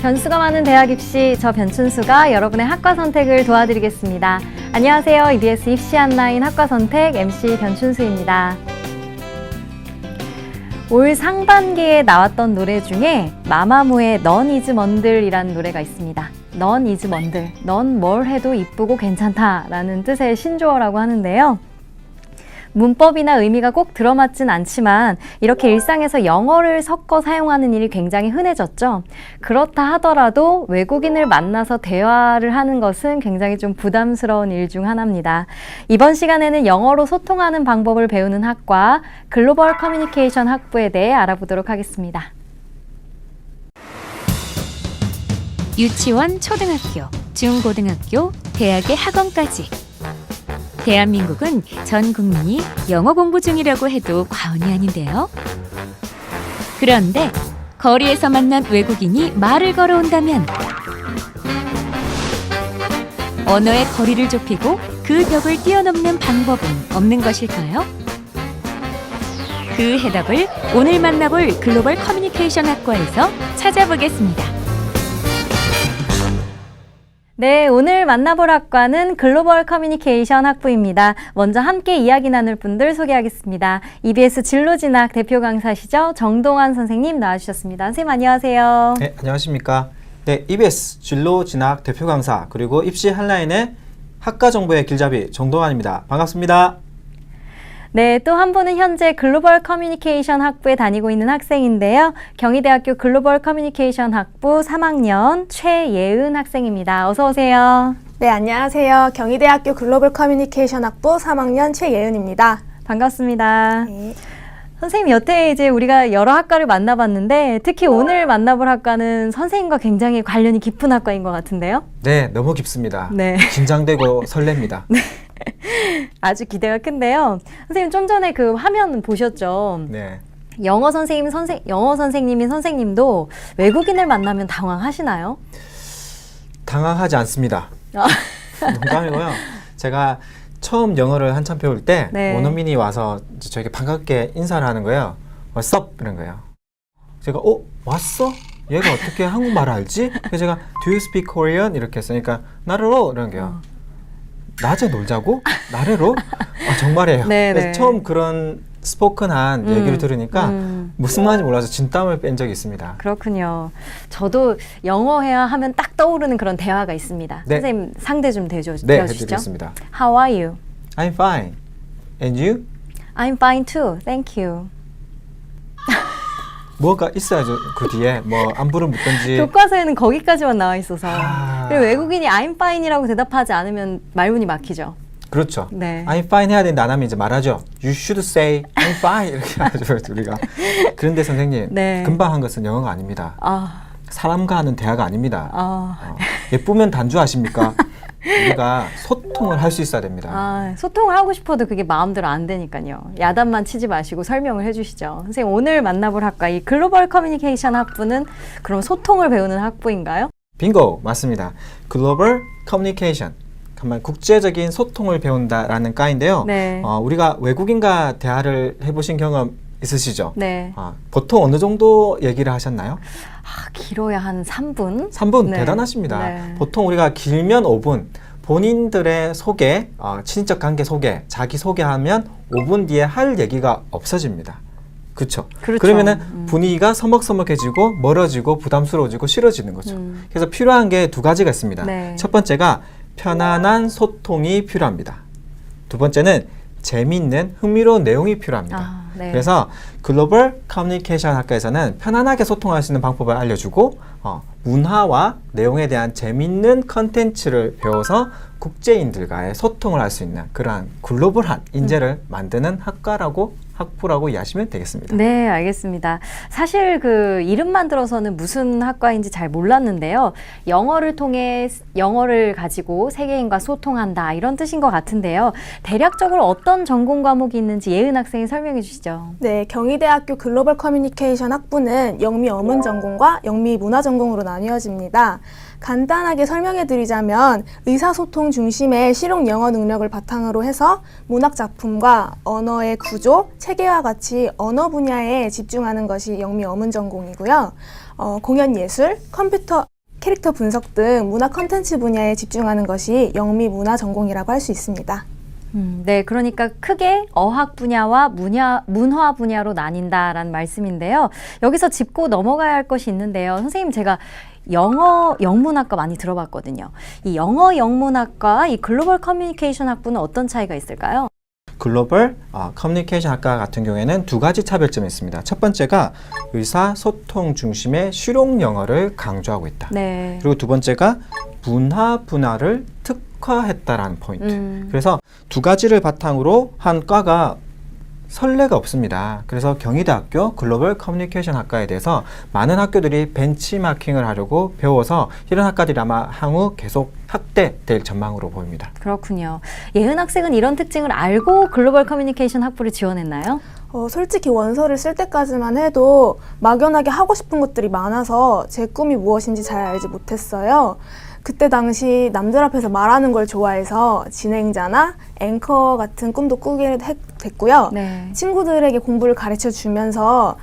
변수가 많은 대학 입시, 저 변춘수가 여러분의 학과 선택을 도와드리겠습니다. 안녕하세요. EBS 입시 한라인 학과 선택 MC 변춘수입니다. 올 상반기에 나왔던 노래 중에 마마무의 넌 이즈 먼들이라는 노래가 있습니다. 넌 이즈 먼들, 넌 뭘 해도 이쁘고 괜찮다라는 뜻의 신조어라고 하는데요. 문법이나 의미가 꼭 들어맞진 않지만 이렇게 일상에서 영어를 섞어 사용하는 일이 굉장히 흔해졌죠. 그렇다 하더라도 외국인을 만나서 대화를 하는 것은 굉장히 좀 부담스러운 일 중 하나입니다. 이번 시간에는 영어로 소통하는 방법을 배우는 학과 글로벌 커뮤니케이션 학부에 대해 알아보도록 하겠습니다. 유치원, 초등학교, 중고등학교, 대학의 학원까지 대한민국은 전 국민이 영어 공부 중이라고 해도 과언이 아닌데요. 그런데 거리에서 만난 외국인이 말을 걸어온다면 언어의 거리를 좁히고 그 벽을 뛰어넘는 방법은 없는 것일까요? 그 해답을 오늘 만나볼 글로벌 커뮤니케이션 학과에서 찾아보겠습니다. 네, 오늘 만나볼 학과는 글로벌 커뮤니케이션 학부입니다. 먼저 함께 이야기 나눌 분들 소개하겠습니다. EBS 진로진학 대표 강사시죠? 정동환 선생님 나와주셨습니다. 선생님 안녕하세요. 네, 안녕하십니까. 네, EBS 진로진학 대표 강사 그리고 입시 한라인의 학과 정보의 길잡이 정동환입니다. 반갑습니다. 네, 또 한 분은 현재 글로벌 커뮤니케이션 학부에 다니고 있는 학생인데요. 경희대학교 글로벌 커뮤니케이션 학부 3학년 최예은 학생입니다. 어서 오세요. 네, 안녕하세요. 경희대학교 글로벌 커뮤니케이션 학부 3학년 최예은입니다. 반갑습니다. 네. 선생님, 여태 이제 우리가 여러 학과를 만나봤는데 특히 오늘 만나볼 학과는 선생님과 굉장히 관련이 깊은 학과인 것 같은데요? 네, 너무 깊습니다. 네. 긴장되고 설렙니다. 네. 아주 기대가 큰데요. 선생님 좀 전에 그 화면 보셨죠? 네. 영어 선생님인 선생님도 외국인을 만나면 당황하시나요? 당황하지 않습니다. 농담이고요. 제가 처음 영어를 한참 배울 때 네. 원어민이 와서 저에게 반갑게 인사를 하는 거예요. What's up? 이런 거예요. 제가 왔어? 얘가 어떻게 한국말을 알지? 그래서 제가 Do you speak Korean? 이렇게 했으니까 나르로 이런 거예요. 낮에 놀자고? 나래로? 아, 정말이에요. 네, 그래서 네. 처음 그런 스포큰한 얘기를 들으니까 무슨 말인지 몰라서 진땀을 뺀 적이 있습니다. 그렇군요. 저도 영어 해야 하면 딱 떠오르는 그런 대화가 있습니다. 네. 선생님 상대 좀 네, 되어주시죠. 해드리겠습니다. How are you? I'm fine. And you? I'm fine too. Thank you. 뭐가 있어야죠. 그 뒤에 뭐 안부를 묻든지. 교과서에는 거기까지만 나와 있어서. 아. 그리고 외국인이 I'm fine이라고 대답하지 않으면 말문이 막히죠. 그렇죠. 네. I'm fine 해야 되는데 안 하면 이제 말하죠. You should say I'm fine 이렇게 하죠 우리가. 그런데 선생님, 네. 금방 한 것은 영어가 아닙니다. 사람과 하는 대화가 아닙니다. 예쁘면 단주 아십니까? 우리가 소통을 할 수 있어야 됩니다. 소통을 하고 싶어도 그게 마음대로 안 되니까요. 야단만 치지 마시고 설명을 해주시죠. 선생님 오늘 만나볼 학과 이 글로벌 커뮤니케이션 학부는 그럼 소통을 배우는 학부인가요? 빙고! 맞습니다. 글로벌 커뮤니케이션. 정말 국제적인 소통을 배운다라는 과인데요. 네. 우리가 외국인과 대화를 해보신 경험 있으시죠? 네. 보통 어느 정도 얘기를 하셨나요? 길어야 한 3분? 3분 네. 대단하십니다. 네. 보통 우리가 길면 5분, 본인들의 소개, 친인척 관계 소개, 자기 소개하면 5분 뒤에 할 얘기가 없어집니다. 그렇죠? 그러면은 분위기가 서먹서먹해지고 멀어지고 부담스러워지고 싫어지는 거죠. 그래서 필요한 게 두 가지가 있습니다. 네. 첫 번째가 편안한 소통이 필요합니다. 두 번째는 재미있는 흥미로운 내용이 필요합니다. 네. 그래서 글로벌 커뮤니케이션 학과에서는 편안하게 소통할 수 있는 방법을 알려주고 문화와 내용에 대한 재미있는 컨텐츠를 배워서 국제인들과의 소통을 할 수 있는 그러한 글로벌한 인재를 만드는 학부라고 이해하시면 되겠습니다. 네, 알겠습니다. 사실 그 이름만 들어서는 무슨 학과인지 잘 몰랐는데요. 영어를 가지고 세계인과 소통한다 이런 뜻인 것 같은데요. 대략적으로 어떤 전공 과목이 있는지 예은 학생이 설명해 주시죠. 네, 경희대학교 글로벌 커뮤니케이션 학부는 영미 어문 전공과 영미 문화 전공으로 나뉘어집니다. 간단하게 설명해 드리자면 의사소통 중심의 실용 영어 능력을 바탕으로 해서 문학 작품과 언어의 구조, 체계와 같이 언어 분야에 집중하는 것이 영미 어문 전공이고요. 공연 예술, 컴퓨터 캐릭터 분석 등 문화 컨텐츠 분야에 집중하는 것이 영미 문화 전공이라고 할 수 있습니다. 네, 그러니까 크게 어학 분야와 문화 분야로 나뉜다라는 말씀인데요. 여기서 짚고 넘어가야 할 것이 있는데요. 선생님, 제가 영어 영문학과 많이 들어봤거든요. 이 영어 영문학과 이 글로벌 커뮤니케이션 학부는 어떤 차이가 있을까요? 글로벌 커뮤니케이션 학과 같은 경우에는 두 가지 차별점이 있습니다. 첫 번째가 의사소통 중심의 실용 영어를 강조하고 있다. 네. 그리고 두 번째가 문화 분야를 특화했다라는 포인트. 그래서 두 가지를 바탕으로 한 과가 선례가 없습니다. 그래서 경희대학교 글로벌 커뮤니케이션 학과에 대해서 많은 학교들이 벤치마킹을 하려고 배워서 이런 학과들이 아마 향후 계속 확대될 전망으로 보입니다. 그렇군요. 예은 학생은 이런 특징을 알고 글로벌 커뮤니케이션 학부를 지원했나요? 솔직히 원서를 쓸 때까지만 해도 막연하게 하고 싶은 것들이 많아서 제 꿈이 무엇인지 잘 알지 못했어요. 그때 당시 남들 앞에서 말하는 걸 좋아해서 진행자나 앵커 같은 꿈도 꾸게 됐고요. 네. 친구들에게 공부를 가르쳐 주면서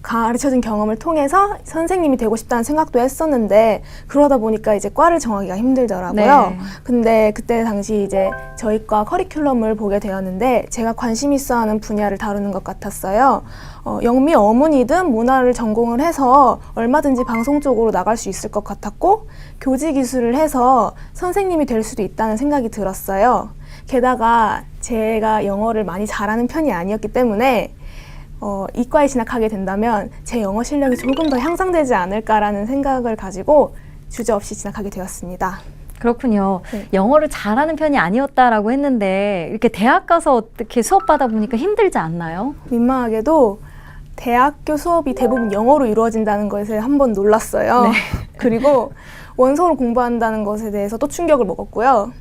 가르쳐준 경험을 통해서 선생님이 되고 싶다는 생각도 했었는데 그러다 보니까 이제 과를 정하기가 힘들더라고요. 네. 근데 그때 당시 이제 저희 과 커리큘럼을 보게 되었는데 제가 관심 있어 하는 분야를 다루는 것 같았어요. 영미 어문이든 문화를 전공을 해서 얼마든지 방송 쪽으로 나갈 수 있을 것 같았고 교직 이수를 해서 선생님이 될 수도 있다는 생각이 들었어요. 게다가 제가 영어를 많이 잘하는 편이 아니었기 때문에 이과에 진학하게 된다면 제 영어 실력이 조금 더 향상되지 않을까라는 생각을 가지고 주저없이 진학하게 되었습니다. 그렇군요. 네. 영어를 잘하는 편이 아니었다라고 했는데 이렇게 대학 가서 어떻게 수업 받아 보니까 힘들지 않나요? 민망하게도 대학교 수업이 대부분 영어로 이루어진다는 것에 한번 놀랐어요. 네. 그리고 원서를 공부한다는 것에 대해서 또 충격을 먹었고요.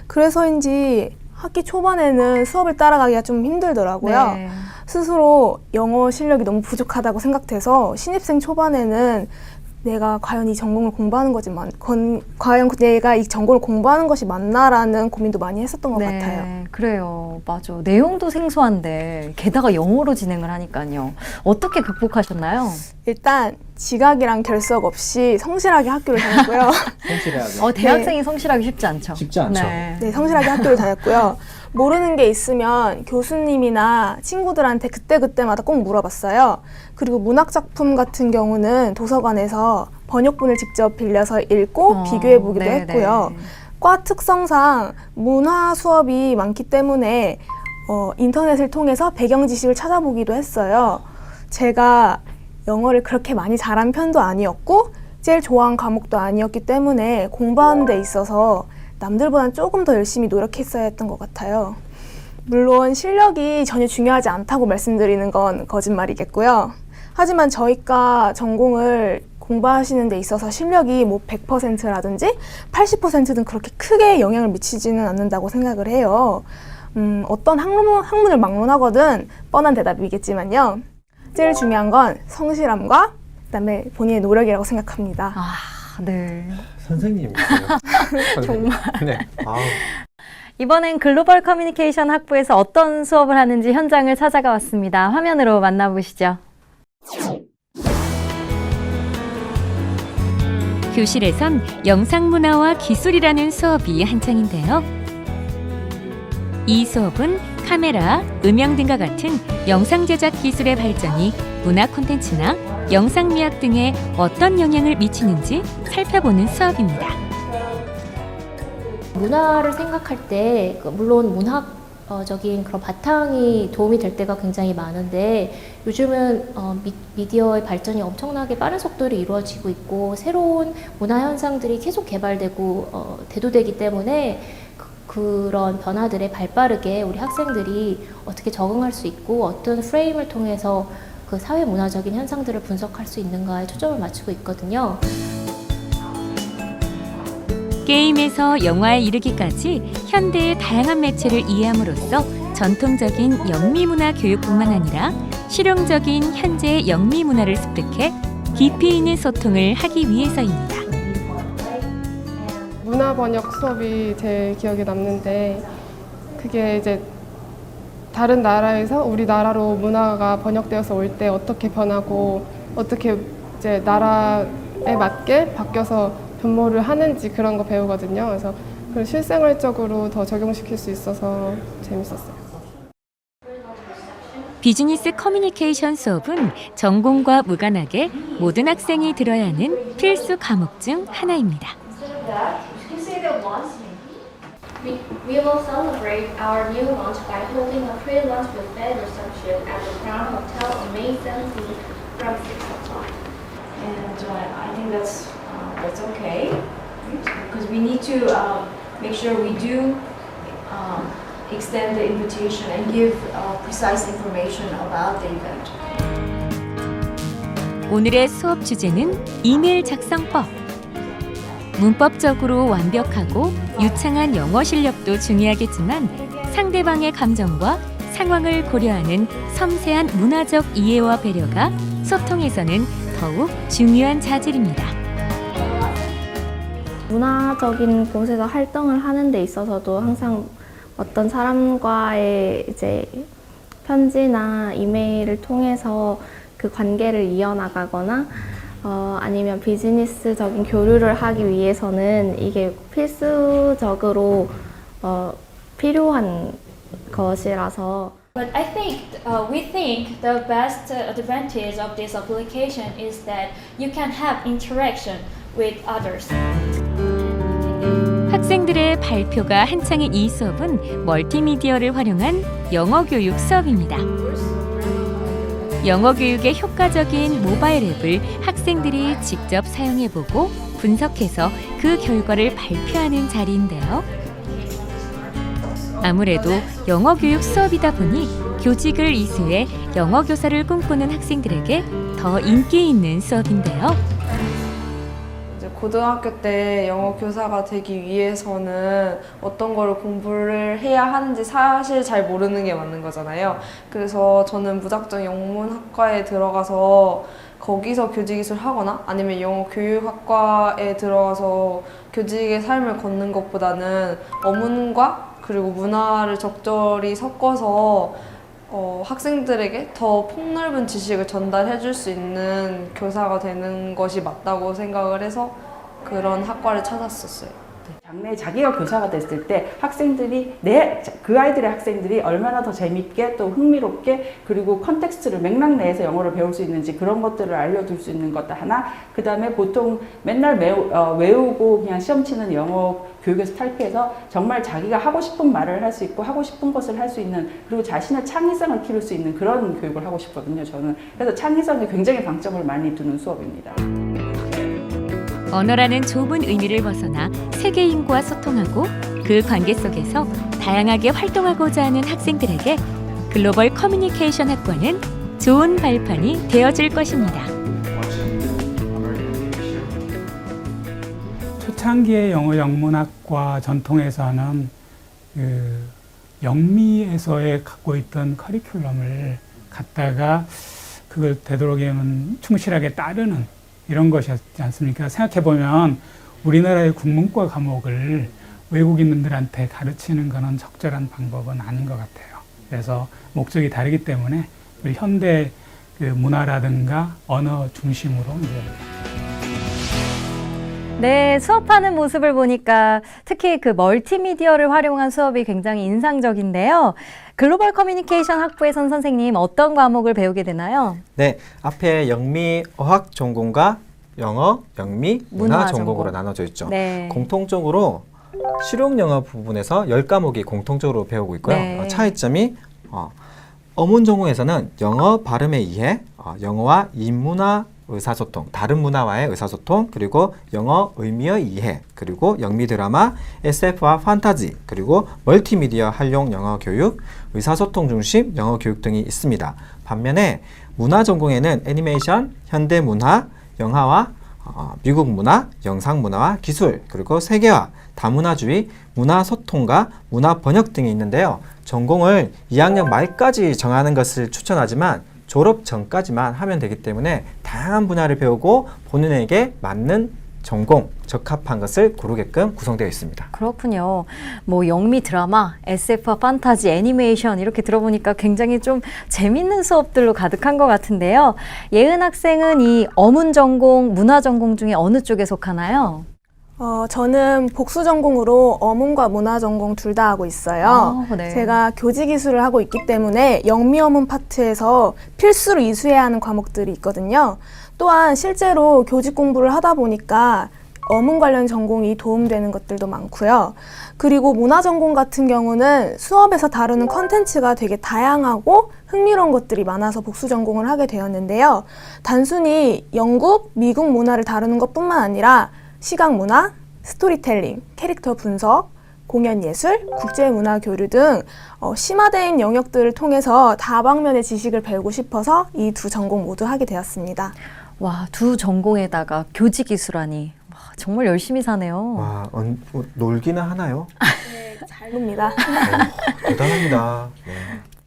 그래서인지 학기 초반에는 수업을 따라가기가 좀 힘들더라고요. 네. 스스로 영어 실력이 너무 부족하다고 생각돼서 신입생 초반에는 내가 과연 이 전공을 공부하는 과연 내가 이 전공을 공부하는 것이 맞나라는 고민도 많이 했었던 것 같아요. 그래요. 맞아. 내용도 생소한데 게다가 영어로 진행을 하니까요. 어떻게 극복하셨나요? 일단 지각이랑 결석 없이 성실하게 학교를 다녔고요. 성실해야죠. 대학생이 성실하기 쉽지 않죠. 쉽지 않죠. 네, 성실하게 학교를 다녔고요. 모르는 게 있으면 교수님이나 친구들한테 그때그때마다 꼭 물어봤어요. 그리고 문학작품 같은 경우는 도서관에서 번역본을 직접 빌려서 읽고 비교해보기도 네네. 했고요. 과 특성상 문화 수업이 많기 때문에 인터넷을 통해서 배경 지식을 찾아보기도 했어요. 제가 영어를 그렇게 많이 잘한 편도 아니었고 제일 좋아하는 과목도 아니었기 때문에 공부하는 데 있어서 남들보다는 조금 더 열심히 노력했어야 했던 것 같아요. 물론 실력이 전혀 중요하지 않다고 말씀드리는 건 거짓말이겠고요. 하지만 저희과 전공을 공부하시는 데 있어서 실력이 뭐 100%라든지 80%든 그렇게 크게 영향을 미치지는 않는다고 생각을 해요. 어떤 학문을 막론하거든 뻔한 대답이겠지만요. 제일 중요한 건 성실함과 그다음에 본인의 노력이라고 생각합니다. 네. 선생님이세요. 정말. 네. 이번엔 글로벌 커뮤니케이션 학부에서 어떤 수업을 하는지 현장을 찾아가 왔습니다. 화면으로 만나보시죠. 교실에선 영상문화와 기술이라는 수업이 한창인데요. 이 수업은 카메라, 음영 등과 같은 영상 제작 기술의 발전이 문화 콘텐츠나 영상미학 등에 어떤 영향을 미치는지 살펴보는 수업입니다. 문화를 생각할 때 물론 문학적인 그런 바탕이 도움이 될 때가 굉장히 많은데 요즘은 미디어의 발전이 엄청나게 빠른 속도로 이루어지고 있고 새로운 문화 현상들이 계속 개발되고 대두되기 때문에 그런 변화들에 발빠르게 우리 학생들이 어떻게 적응할 수 있고 어떤 프레임을 통해서 그 사회 문화적인 현상들을 분석할 수 있는가에 초점을 맞추고 있거든요. 게임에서 영화에 이르기까지 현대의 다양한 매체를 이해함으로써 전통적인 영미문화 교육뿐만 아니라 실용적인 현재의 영미문화를 습득해 깊이 있는 소통을 하기 위해서입니다. 문화 번역 수업이 제 기억에 남는데 그게 이제 다른 나라에서 우리나라로 문화가 번역되어서 올 때 어떻게 변하고 어떻게 이제 나라에 맞게 바뀌어서 변모를 하는지 그런 거 배우거든요. 그래서 그걸 실생활적으로 더 적용시킬 수 있어서 재밌었어요. 비즈니스 커뮤니케이션 수업은 전공과 무관하게 모든 학생이 들어야 하는 필수 과목 중 하나입니다. We will celebrate our new launch by holding a pre-launch buffet reception at the Crown Hotel on May 17th from 6 o'clock. And I think that's okay because we need to make sure we do extend the invitation and give precise information about the event. 오늘의 수업 주제는 이메일 작성법. 문법적으로 완벽하고 유창한 영어 실력도 중요하겠지만 상대방의 감정과 상황을 고려하는 섬세한 문화적 이해와 배려가 소통에서는 더욱 중요한 자질입니다. 문화적인 곳에서 활동을 하는 데 있어서도 항상 어떤 사람과의 이제 편지나 이메일을 통해서 그 관계를 이어나가거나 아니면 비즈니스적인 교류를 하기 위해서는 이게 필수적으로 필요한 것이라서. But I think we think the best advantage of this application is that you can have interaction with others. 학생들의 발표가 한창인 이 수업은 멀티미디어를 활용한 영어 교육 수업입니다. 영어 교육에 효과적인 모바일 앱을 학생들이 직접 사용해보고 분석해서 그 결과를 발표하는 자리인데요. 아무래도 영어 교육 수업이다 보니 교직을 이수해 영어 교사를 꿈꾸는 학생들에게 더 인기 있는 수업인데요. 이제 고등학교 때 영어 교사가 되기 위해서는 어떤 거를 공부를 해야 하는지 사실 잘 모르는 게 맞는 거잖아요. 그래서 저는 무작정 영문학과에 들어가서 거기서 교직이수를 하거나 아니면 영어 교육학과에 들어가서 교직의 삶을 걷는 것보다는 어문과 그리고 문화를 적절히 섞어서 학생들에게 더 폭넓은 지식을 전달해 줄 수 있는 교사가 되는 것이 맞다고 생각을 해서 그런 학과를 찾았었어요. 장래 자기가 교사가 됐을 때 학생들이 그 아이들의 학생들이 얼마나 더 재밌게 또 흥미롭게 그리고 컨텍스트를 맥락 내에서 영어를 배울 수 있는지 그런 것들을 알려줄 수 있는 것도 하나. 그 다음에 보통 맨날 외우고 그냥 시험 치는 영어 교육에서 탈피해서 정말 자기가 하고 싶은 말을 할 수 있고 하고 싶은 것을 할 수 있는 그리고 자신의 창의성을 키울 수 있는 그런 교육을 하고 싶거든요. 저는 그래서 창의성에 굉장히 방점을 많이 두는 수업입니다. 언어라는 좁은 의미를 벗어나 세계인과 소통하고 그 관계 속에서 다양하게 활동하고자 하는 학생들에게 글로벌 커뮤니케이션 학과는 좋은 발판이 되어줄 것입니다. 초창기의 영어 영문학과 전통에서는 그 영미에서의 갖고 있던 커리큘럼을 갖다가 그걸 되도록이면 충실하게 따르는 이런 것이었지 않습니까? 생각해보면 우리나라의 국문과 과목을 외국인들한테 가르치는 것은 적절한 방법은 아닌 것 같아요. 그래서 목적이 다르기 때문에 우리 현대 그 문화라든가 언어 중심으로 이제 네, 수업하는 모습을 보니까 특히 그 멀티미디어를 활용한 수업이 굉장히 인상적인데요. 글로벌 커뮤니케이션 학부에선 선생님 어떤 과목을 배우게 되나요? 네, 앞에 영미 어학 전공과 영어, 영미, 문화 전공으로 나눠져 있죠. 네. 공통적으로 실용 영어 부분에서 10과목이 공통적으로 배우고 있고요. 네. 차이점이 어문 전공에서는 영어 발음의 이해, 영어와 인문화 의사소통, 다른 문화와의 의사소통, 그리고 영어 의미의 이해, 그리고 영미 드라마, SF와 판타지, 그리고 멀티미디어 활용 영어 교육, 의사소통 중심 영어 교육 등이 있습니다. 반면에 문화 전공에는 애니메이션, 현대 문화, 영화와 미국 문화, 영상 문화와 기술, 그리고 세계화, 다문화주의, 문화 소통과 문화 번역 등이 있는데요. 전공을 2학년 말까지 정하는 것을 추천하지만 졸업 전까지만 하면 되기 때문에 다양한 분야를 배우고 본인에게 맞는 전공, 적합한 것을 고르게끔 구성되어 있습니다. 그렇군요. 뭐 영미 드라마, SF와 판타지, 애니메이션 이렇게 들어보니까 굉장히 좀 재밌는 수업들로 가득한 것 같은데요. 예은 학생은 이 어문 전공, 문화 전공 중에 어느 쪽에 속하나요? 저는 복수 전공으로 어문과 문화 전공 둘 다 하고 있어요. 네. 제가 교직 이수를 하고 있기 때문에 영미 어문 파트에서 필수로 이수해야 하는 과목들이 있거든요. 또한 실제로 교직 공부를 하다 보니까 어문 관련 전공이 도움되는 것들도 많고요. 그리고 문화 전공 같은 경우는 수업에서 다루는 컨텐츠가 되게 다양하고 흥미로운 것들이 많아서 복수 전공을 하게 되었는데요. 단순히 영국, 미국 문화를 다루는 것뿐만 아니라 시각 문화, 스토리텔링, 캐릭터 분석, 공연 예술, 국제 문화 교류 등 심화된 영역들을 통해서 다방면의 지식을 배우고 싶어서 이 두 전공 모두 하게 되었습니다. 와, 두 전공에다가 교직 이수라니. 와, 정말 열심히 사네요. 와, 놀기는 하나요? 네, 잘 놉니다. 대단합니다. 네.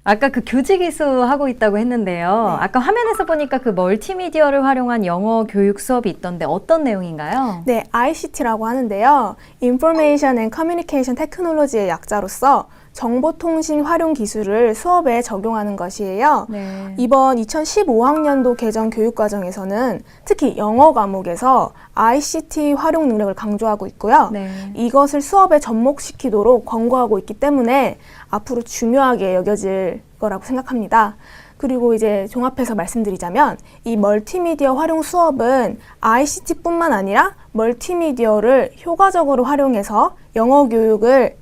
아까 그 교직 이수 하고 있다고 했는데요. 아까 화면에서 보니까 그 멀티미디어를 활용한 영어 교육 수업이 있던데 어떤 내용인가요? 네, ICT라고 하는데요. Information and Communication Technology의 약자로서 정보통신 활용 기술을 수업에 적용하는 것이에요. 네. 이번 2015학년도 개정 교육과정에서는 특히 영어 과목에서 ICT 활용 능력을 강조하고 있고요. 네. 이것을 수업에 접목시키도록 권고하고 있기 때문에 앞으로 중요하게 여겨질 거라고 생각합니다. 그리고 이제 종합해서 말씀드리자면 이 멀티미디어 활용 수업은 ICT뿐만 아니라 멀티미디어를 효과적으로 활용해서 영어 교육의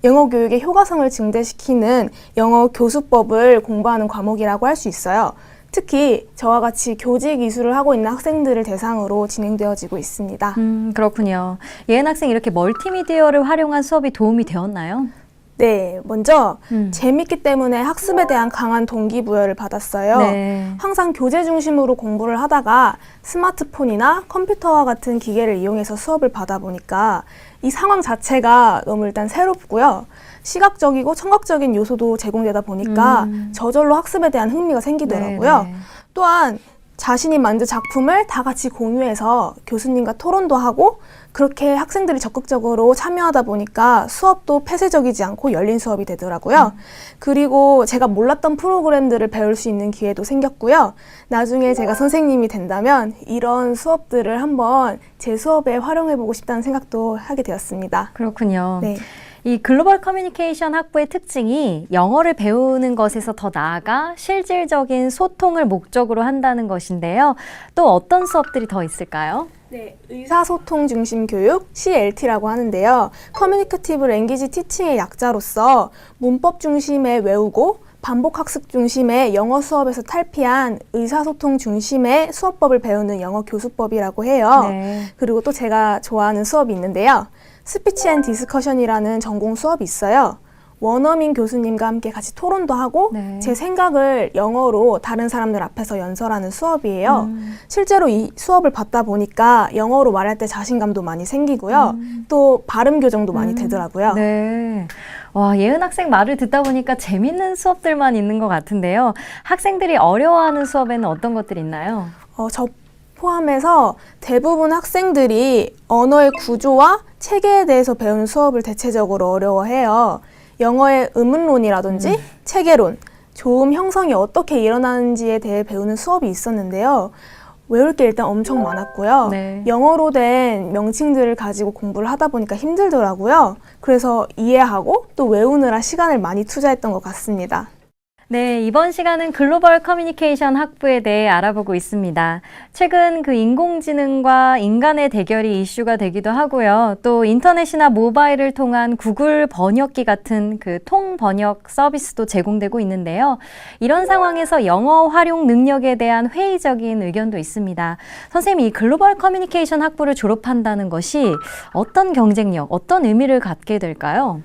효과성을 증대시키는 영어 교수법을 공부하는 과목이라고 할 수 있어요. 특히 저와 같이 교직 이수를 하고 있는 학생들을 대상으로 진행되어지고 있습니다. 그렇군요. 예은 학생 이렇게 멀티미디어를 활용한 수업이 도움이 되었나요? 네, 먼저 재밌기 때문에 학습에 대한 강한 동기부여를 받았어요. 네. 항상 교재 중심으로 공부를 하다가 스마트폰이나 컴퓨터와 같은 기계를 이용해서 수업을 받아보니까 이 상황 자체가 너무 일단 새롭고요. 시각적이고 청각적인 요소도 제공되다 보니까 저절로 학습에 대한 흥미가 생기더라고요. 네, 네. 또한 자신이 만든 작품을 다 같이 공유해서 교수님과 토론도 하고 그렇게 학생들이 적극적으로 참여하다 보니까 수업도 폐쇄적이지 않고 열린 수업이 되더라고요. 그리고 제가 몰랐던 프로그램들을 배울 수 있는 기회도 생겼고요. 나중에 제가 선생님이 된다면 이런 수업들을 한번 제 수업에 활용해보고 싶다는 생각도 하게 되었습니다. 그렇군요. 네. 이 글로벌 커뮤니케이션 학부의 특징이 영어를 배우는 것에서 더 나아가 실질적인 소통을 목적으로 한다는 것인데요. 또 어떤 수업들이 더 있을까요? 네, 의사소통 중심 교육, CLT라고 하는데요. 커뮤니케이티브 랭귀지 티칭의 약자로서 문법 중심의 외우고 반복 학습 중심의 영어 수업에서 탈피한 의사소통 중심의 수업법을 배우는 영어 교수법이라고 해요. 네. 그리고 또 제가 좋아하는 수업이 있는데요. 스피치 앤 디스커션이라는 전공 수업이 있어요. 원어민 교수님과 함께 같이 토론도 하고 네. 제 생각을 영어로 다른 사람들 앞에서 연설하는 수업이에요. 실제로 이 수업을 받다 보니까 영어로 말할 때 자신감도 많이 생기고요. 또 발음 교정도 많이 되더라고요. 네. 와, 예은 학생 말을 듣다 보니까 재밌는 수업들만 있는 것 같은데요. 학생들이 어려워하는 수업에는 어떤 것들이 있나요? 저 포함해서 대부분 학생들이 언어의 구조와 체계에 대해서 배우는 수업을 대체적으로 어려워해요. 영어의 의문론이라든지 체계론, 조음 형성이 어떻게 일어나는지에 대해 배우는 수업이 있었는데요. 외울 게 일단 엄청 많았고요. 네. 영어로 된 명칭들을 가지고 공부를 하다 보니까 힘들더라고요. 그래서 이해하고 또 외우느라 시간을 많이 투자했던 것 같습니다. 네, 이번 시간은 글로벌 커뮤니케이션 학부에 대해 알아보고 있습니다. 최근 그 인공지능과 인간의 대결이 이슈가 되기도 하고요. 또 인터넷이나 모바일을 통한 구글 번역기 같은 그 통번역 서비스도 제공되고 있는데요. 이런 상황에서 영어 활용 능력에 대한 회의적인 의견도 있습니다. 선생님이 이 글로벌 커뮤니케이션 학부를 졸업한다는 것이 어떤 경쟁력, 어떤 의미를 갖게 될까요?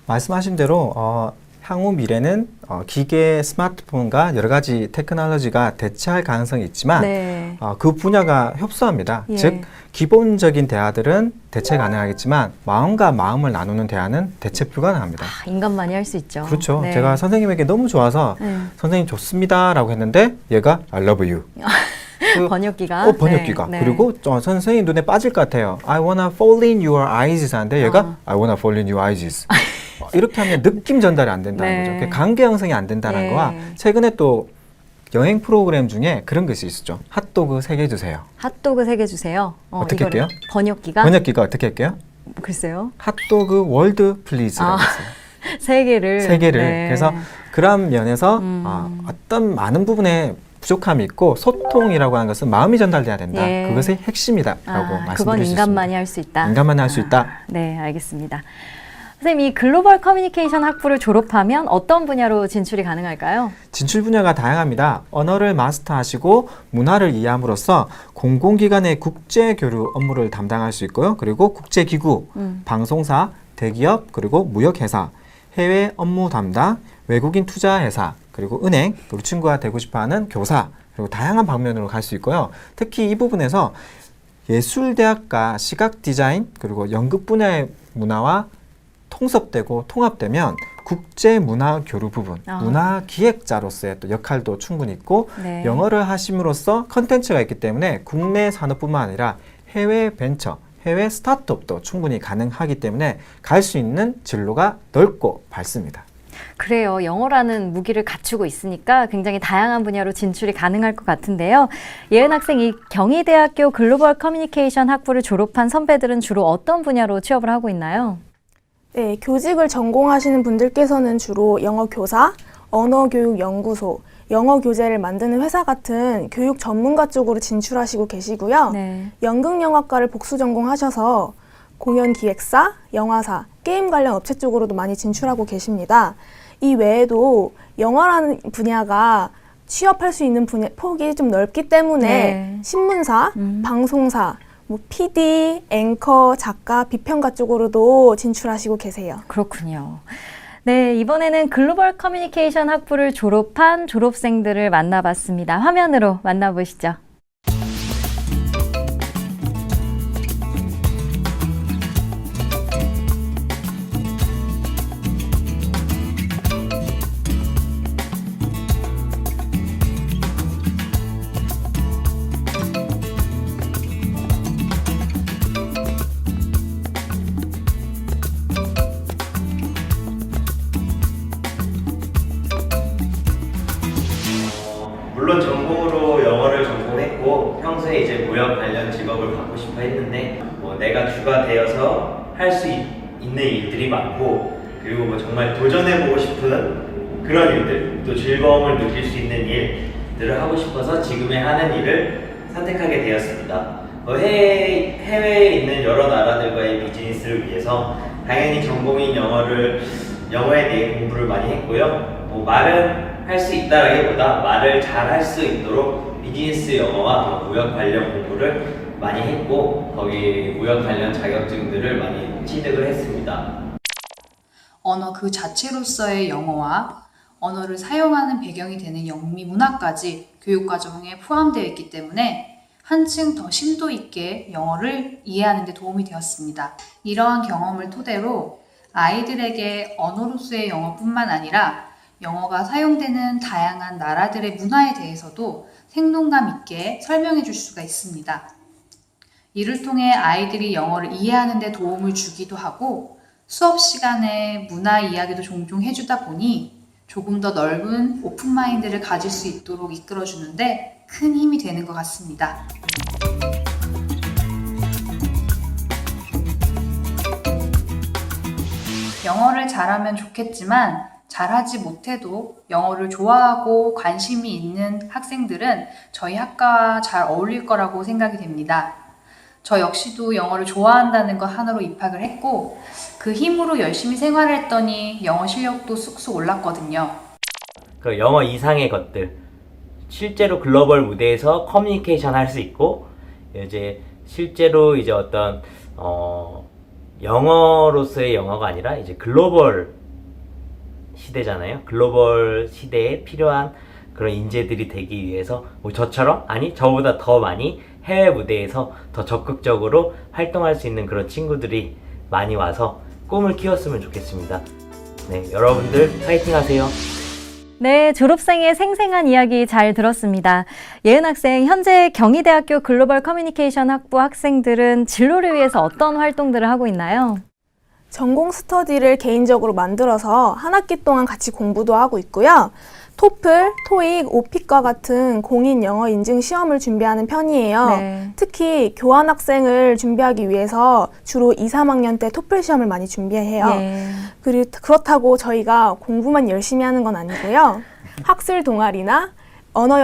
말씀하신 대로 향후 미래는 기계, 스마트폰과 여러 가지 테크놀로지가 대체할 가능성이 있지만 네. 그 분야가 협소합니다. 예. 즉 기본적인 대화들은 대체 가능하겠지만 마음과 마음을 나누는 대화는 대체 불가능합니다. 인간만이 할 수 있죠. 그렇죠. 네. 제가 선생님에게 너무 좋아서 선생님 좋습니다 라고 했는데 얘가 I love you. 번역기가. 번역기가. 네. 그리고 선생님 눈에 빠질 것 같아요. I wanna fall in your eyes 하는데 얘가 I wanna fall in your eyes. 이렇게 하면 느낌 전달이 안 된다는 네. 거죠. 관계 형성이 안 된다는 네. 거와 최근에 또 여행 프로그램 중에 그런 것이 있었죠. 핫도그 3개 주세요. 핫도그 3개 주세요. 어떻게 이거를 할게요? 번역기가? 번역기가 어떻게 할게요? 글쎄요. 핫도그 월드 플리즈라고 있어요. 세 개를. 세 개를. 네. 그래서 그런 면에서 어떤 많은 부분에 부족함이 있고 소통이라고 하는 것은 마음이 전달돼야 된다. 예. 그것이 핵심이다라고 말씀드릴 그건 수 있습니다. 인간만이 할 수 있다. 인간만이 할 수 있다. 네, 알겠습니다. 선생님, 이 글로벌 커뮤니케이션 학부를 졸업하면 어떤 분야로 진출이 가능할까요? 진출 분야가 다양합니다. 언어를 마스터하시고 문화를 이해함으로써 공공기관의 국제 교류 업무를 담당할 수 있고요. 그리고 국제기구, 방송사, 대기업, 그리고 무역회사, 해외 업무 담당, 외국인 투자회사, 그리고 은행, 그리고 친구가 되고 싶어하는 교사, 그리고 다양한 방면으로 갈 수 있고요. 특히 이 부분에서 예술대학과 시각디자인, 그리고 연극 분야의 문화와 통섭되고 통합되면 국제문화교류 부분, 문화기획자로서의 또 역할도 충분히 있고 네. 영어를 하심으로써 컨텐츠가 있기 때문에 국내 산업뿐만 아니라 해외 벤처, 해외 스타트업도 충분히 가능하기 때문에 갈 수 있는 진로가 넓고 밝습니다. 그래요. 영어라는 무기를 갖추고 있으니까 굉장히 다양한 분야로 진출이 가능할 것 같은데요. 예은 학생이 경희대학교 글로벌 커뮤니케이션 학부를 졸업한 선배들은 주로 어떤 분야로 취업을 하고 있나요? 네, 교직을 전공하시는 분들께서는 주로 영어 교사, 언어교육연구소, 영어 교재를 만드는 회사 같은 교육 전문가 쪽으로 진출하시고 계시고요. 네. 연극영화과를 복수 전공하셔서 공연 기획사, 영화사, 게임 관련 업체 쪽으로도 많이 진출하고 계십니다. 이 외에도 영화라는 분야가 취업할 수 있는 폭이 좀 넓기 때문에 네. 신문사, 방송사, 뭐 PD, 앵커, 작가, 비평가 쪽으로도 진출하시고 계세요. 그렇군요. 네, 이번에는 글로벌 커뮤니케이션 학부를 졸업한 졸업생들을 만나봤습니다. 화면으로 만나보시죠. 물론 전공으로 영어를 전공했고 평소에 이제 무역 관련 직업을 갖고 싶어 했는데 내가 주가 되어서 할 수 있는 일들이 많고 그리고 정말 도전해보고 싶은 그런 일들 또 즐거움을 느낄 수 있는 일들을 하고 싶어서 지금의 하는 일을 선택하게 되었습니다. 해외에 있는 여러 나라들과의 비즈니스를 위해서 당연히 전공인 영어에 대해 공부를 많이 했고요. 말은 할 수 있다라기보다 말을 잘 할 수 있도록 비즈니스 영어와 무역 관련 공부를 많이 했고 거기 무역 관련 자격증들을 많이 취득을 했습니다. 언어 그 자체로서의 영어와 언어를 사용하는 배경이 되는 영미 문화까지 교육과정에 포함되어 있기 때문에 한층 더 심도 있게 영어를 이해하는 데 도움이 되었습니다. 이러한 경험을 토대로 아이들에게 언어로서의 영어뿐만 아니라 영어가 사용되는 다양한 나라들의 문화에 대해서도 생동감 있게 설명해 줄 수가 있습니다. 이를 통해 아이들이 영어를 이해하는 데 도움을 주기도 하고 수업 시간에 문화 이야기도 종종 해주다 보니 조금 더 넓은 오픈마인드를 가질 수 있도록 이끌어주는데 큰 힘이 되는 것 같습니다. 영어를 잘하면 좋겠지만 잘하지 못해도 영어를 좋아하고 관심이 있는 학생들은 저희 학과와 잘 어울릴 거라고 생각이 됩니다. 저 역시도 영어를 좋아한다는 것 하나로 입학을 했고 그 힘으로 열심히 생활을 했더니 영어 실력도 쑥쑥 올랐거든요. 그 영어 이상의 것들 실제로 글로벌 무대에서 커뮤니케이션 할 수 있고 이제 실제로 이제 어떤 영어로서의 영어가 아니라 이제 글로벌 시대잖아요. 글로벌 시대에 필요한 그런 인재들이 되기 위해서 저처럼 아니 저보다 더 많이 해외 무대에서 더 적극적으로 활동할 수 있는 그런 친구들이 많이 와서 꿈을 키웠으면 좋겠습니다. 네, 여러분들 파이팅 하세요. 네, 졸업생의 생생한 이야기 잘 들었습니다. 예은 학생, 현재 경희대학교 글로벌 커뮤니케이션 학부 학생들은 진로를 위해서 어떤 활동들을 하고 있나요? 전공 스터디를 개인적으로 만들어서 한 학기 동안 같이 공부도 하고 있고요. 토플, 토익, 오픽과 같은 공인 영어 인증 시험을 준비하는 편이에요. 네. 특히 교환학생을 준비하기 위해서 주로 2, 3학년 때 토플 시험을 많이 준비해요. 예. 그렇다고 저희가 공부만 열심히 하는 건 아니고요. 학술 동아리나 영어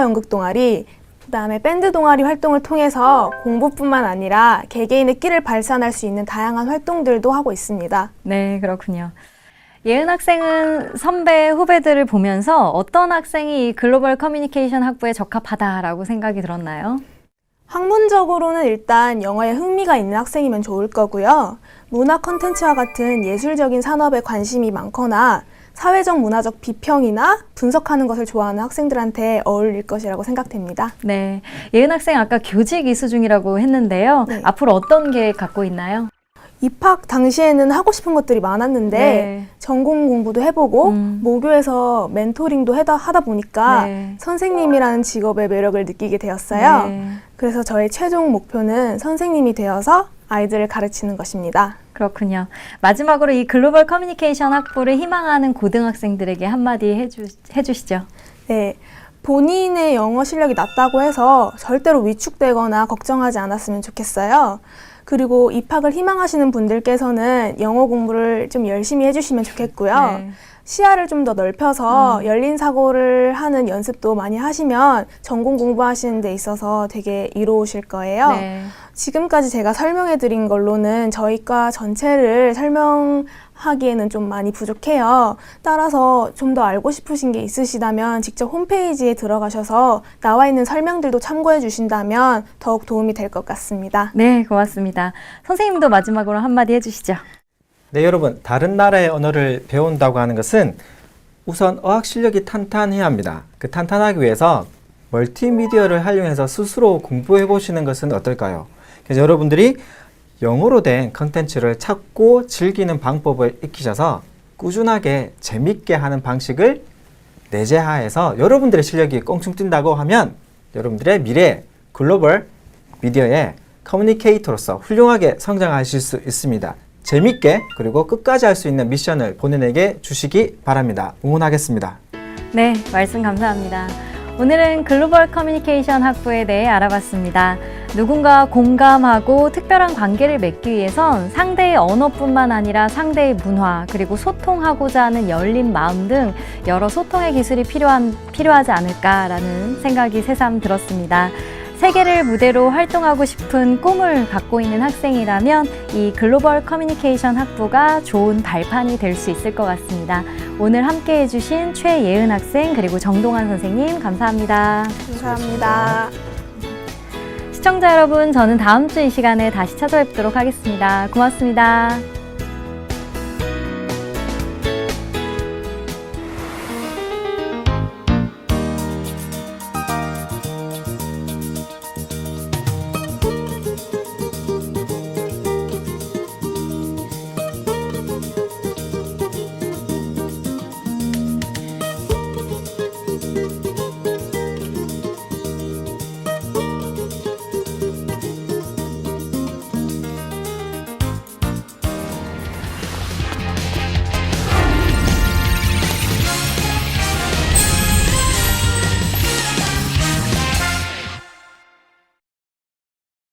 연극 동아리, 그다음에 밴드 동아리 활동을 통해서 공부뿐만 아니라 개개인의 끼를 발산할 수 있는 다양한 활동들도 하고 있습니다. 네, 그렇군요. 예은 학생은 선배, 후배들을 보면서 어떤 학생이 이 글로벌 커뮤니케이션 학부에 적합하다라고 생각이 들었나요? 학문적으로는 일단 영어에 흥미가 있는 학생이면 좋을 거고요. 문화 콘텐츠와 같은 예술적인 산업에 관심이 많거나 사회적 문화적 비평이나 분석하는 것을 좋아하는 학생들한테 어울릴 것이라고 생각됩니다. 네, 예은 학생 아까 교직 이수 중이라고 했는데요. 네. 앞으로 어떤 계획 갖고 있나요? 입학 당시에는 하고 싶은 것들이 많았는데 네. 전공 공부도 해보고 모교에서 멘토링도 하다 보니까 네. 선생님이라는 직업의 매력을 느끼게 되었어요. 네. 그래서 저의 최종 목표는 선생님이 되어서 아이들을 가르치는 것입니다. 그렇군요. 마지막으로 이 글로벌 커뮤니케이션 학부를 희망하는 고등학생들에게 한마디 해주시죠. 네. 본인의 영어 실력이 낮다고 해서 절대로 위축되거나 걱정하지 않았으면 좋겠어요. 그리고 입학을 희망하시는 분들께서는 영어 공부를 좀 열심히 해주시면 좋겠고요. 네. 시야를 좀 더 넓혀서 열린 사고를 하는 연습도 많이 하시면 전공 공부하시는 데 있어서 되게 이로우실 거예요. 네. 지금까지 제가 설명해 드린 걸로는 저희 과 전체를 설명하기에는 좀 많이 부족해요. 따라서 좀 더 알고 싶으신 게 있으시다면 직접 홈페이지에 들어가셔서 나와 있는 설명들도 참고해 주신다면 더욱 도움이 될 것 같습니다. 네, 고맙습니다. 선생님도 마지막으로 한마디 해주시죠. 네, 여러분, 다른 나라의 언어를 배운다고 하는 것은 우선 어학 실력이 탄탄해야 합니다. 그 탄탄하기 위해서 멀티미디어를 활용해서 스스로 공부해 보시는 것은 어떨까요? 그래서 여러분들이 영어로 된 컨텐츠를 찾고 즐기는 방법을 익히셔서 꾸준하게 재밌게 하는 방식을 내재하해서 여러분들의 실력이 껑충 뛴다고 하면 여러분들의 미래 글로벌 미디어의 커뮤니케이터로서 훌륭하게 성장하실 수 있습니다. 재밌게 그리고 끝까지 할 수 있는 미션을 본인에게 주시기 바랍니다. 응원하겠습니다. 네, 말씀 감사합니다. 오늘은 글로벌 커뮤니케이션 학부에 대해 알아봤습니다. 누군가 공감하고 특별한 관계를 맺기 위해선 상대의 언어뿐만 아니라 상대의 문화 그리고 소통하고자 하는 열린 마음 등 여러 소통의 기술이 필요하지 않을까라는 생각이 새삼 들었습니다. 세계를 무대로 활동하고 싶은 꿈을 갖고 있는 학생이라면 이 글로벌 커뮤니케이션 학부가 좋은 발판이 될 수 있을 것 같습니다. 오늘 함께 해주신 최예은 학생 그리고 정동환 선생님 감사합니다. 감사합니다. 시청자 여러분, 저는 다음 주 이 시간에 다시 찾아뵙도록 하겠습니다. 고맙습니다.